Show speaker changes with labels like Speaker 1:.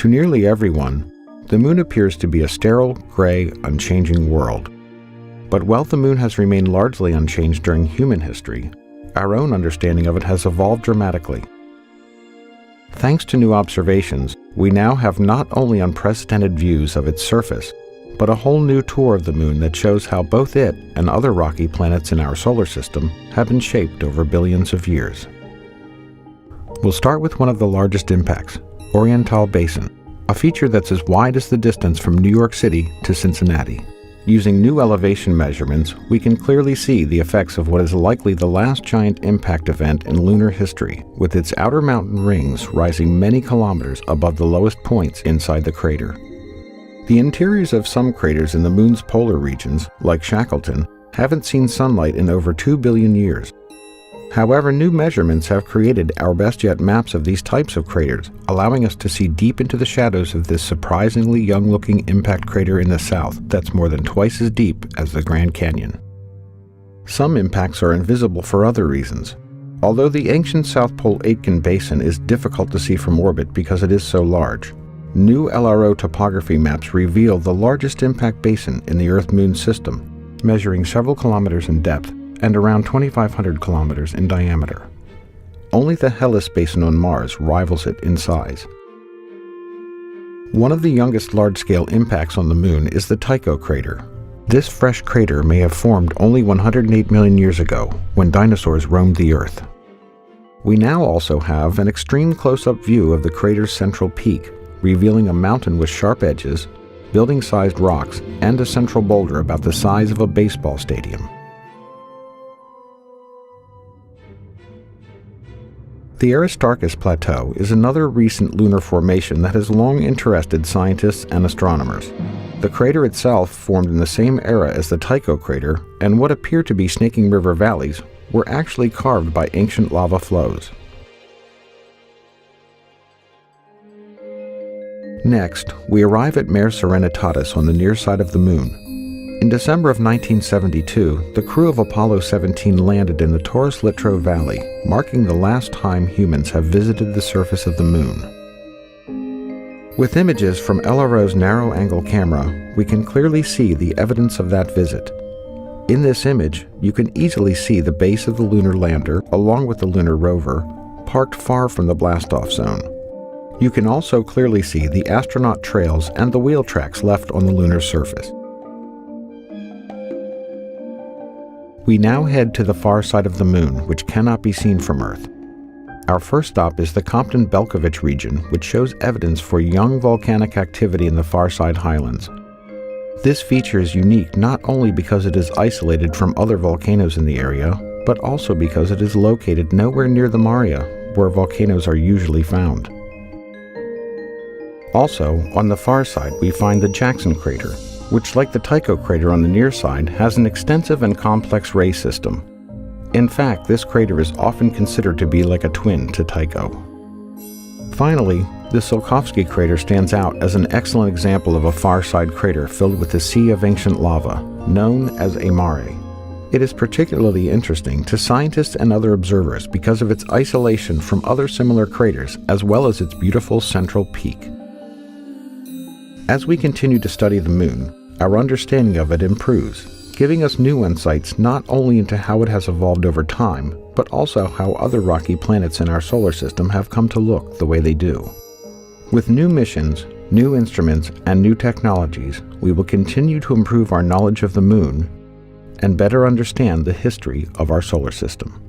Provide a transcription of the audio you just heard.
Speaker 1: To nearly everyone, the Moon appears to be a sterile, gray, unchanging world. But while the Moon has remained largely unchanged during human history, our own understanding of it has evolved dramatically. Thanks to new observations, we now have not only unprecedented views of its surface, but a whole new tour of the Moon that shows how both it and other rocky planets in our solar system have been shaped over billions of years. We'll start with one of the largest impacts, Oriental Basin, a feature that's as wide as the distance from New York City to Cincinnati. Using new elevation measurements, we can clearly see the effects of what is likely the last giant impact event in lunar history, with its outer mountain rings rising many kilometers above the lowest points inside the crater. The interiors of some craters in the Moon's polar regions, like Shackleton, haven't seen sunlight in over 2 billion years. However, new measurements have created our best yet maps of these types of craters, allowing us to see deep into the shadows of this surprisingly young-looking impact crater in the south that's more than twice as deep as the Grand Canyon. Some impacts are invisible for other reasons. Although the ancient South Pole Aitken Basin is difficult to see from orbit because it is so large, new LRO topography maps reveal the largest impact basin in the Earth-Moon system, measuring several kilometers in depth and around 2,500 kilometers in diameter. Only the Hellas Basin on Mars rivals it in size. One of the youngest large-scale impacts on the Moon is the Tycho crater. This fresh crater may have formed only 108 million years ago, when dinosaurs roamed the Earth. We now also have an extreme close-up view of the crater's central peak, revealing a mountain with sharp edges, building-sized rocks, and a central boulder about the size of a baseball stadium. The Aristarchus Plateau is another recent lunar formation that has long interested scientists and astronomers. The crater itself formed in the same era as the Tycho crater, and what appear to be snaking river valleys were actually carved by ancient lava flows. Next, we arrive at Mare Serenitatis on the near side of the Moon. In December of 1972, the crew of Apollo 17 landed in the Taurus Littrow Valley, marking the last time humans have visited the surface of the Moon. With images from LRO's narrow-angle camera, we can clearly see the evidence of that visit. In this image, you can easily see the base of the lunar lander, along with the lunar rover, parked far from the blastoff zone. You can also clearly see the astronaut trails and the wheel tracks left on the lunar surface. We now head to the far side of the Moon, which cannot be seen from Earth. Our first stop is the Compton-Belkovich region, which shows evidence for young volcanic activity in the far side highlands. This feature is unique not only because it is isolated from other volcanoes in the area, but also because it is located nowhere near the Maria, where volcanoes are usually found. Also, on the far side, we find the Jackson crater, which, like the Tycho crater on the near side, has an extensive and complex ray system. In fact, this crater is often considered to be like a twin to Tycho. Finally, the Tsiolkovsky crater stands out as an excellent example of a far-side crater filled with a sea of ancient lava, known as a mare. It is particularly interesting to scientists and other observers because of its isolation from other similar craters, as well as its beautiful central peak. As we continue to study the Moon, our understanding of it improves, giving us new insights not only into how it has evolved over time, but also how other rocky planets in our solar system have come to look the way they do. With new missions, new instruments, and new technologies, we will continue to improve our knowledge of the Moon and better understand the history of our solar system.